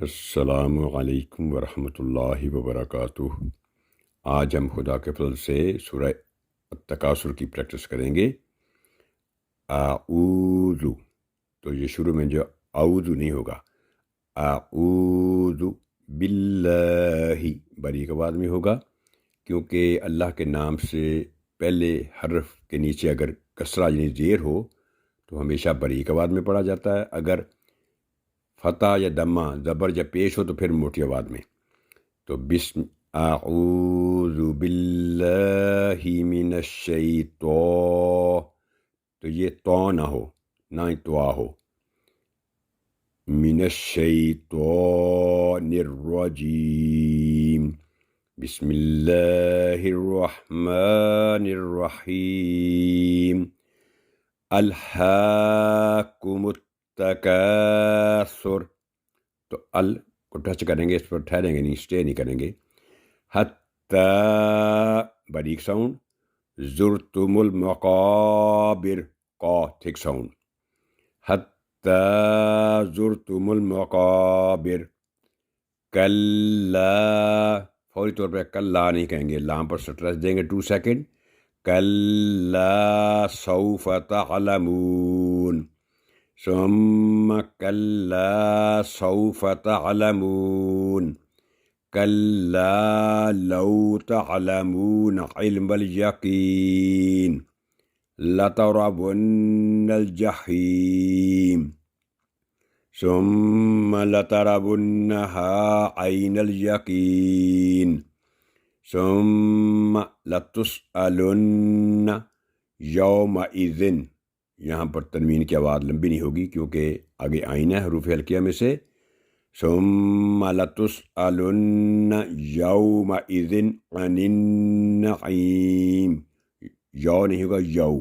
السلام علیکم ورحمۃ اللہ وبرکاتہ۔ آج ہم خدا کے فضل سے سورہ التکاثر کی پریکٹس کریں گے۔ اعوذ، تو یہ شروع میں جو اعوذ نہیں ہوگا، اعوذ باللہ باریک آواز میں ہوگا، کیونکہ اللہ کے نام سے پہلے حرف کے نیچے اگر کسرہ یعنی زیر ہو تو ہمیشہ باریک آواز میں پڑھا جاتا ہے، اگر فتح یا دمہ زبر جب پیش ہو تو پھر موٹی آواز میں۔ تو بسم اعوذ باللہ من الشیطان، تو یہ تو نہ ہو، نہ ہی توا ہو، من الشیطان الرجیم، بسم اللہ الرحمن الرحیم، الہاکم التکاثر، تو ال کو ٹچ کریں گے، اس پر ٹھہریں گے نہیں، اسٹے نہیں کریں گے۔ حتی باریک ساؤنڈ، زرتم المقابر، قا تھک ساؤنڈ، حتی زرتم المقابر، کلا فوری طور پہ کلا نہیں کہیں گے، لام پر سٹریس دیں گے 2 سیکنڈ، کلا سوف تعلمون، ثم کلا سوف تعلمون، کلا لو تعلمون علم الیقین، لترون الجحیم، ثم لترونها عین الیقین، ثم لتسألن یومئذ، یہاں پر تنوین کی آواز لمبی نہیں ہوگی کیونکہ آگے آئین ہے حروف ہلکیہ میں سے، ثم لتسألن یومئذ عن النعیم، یو نہیں ہوگا یو،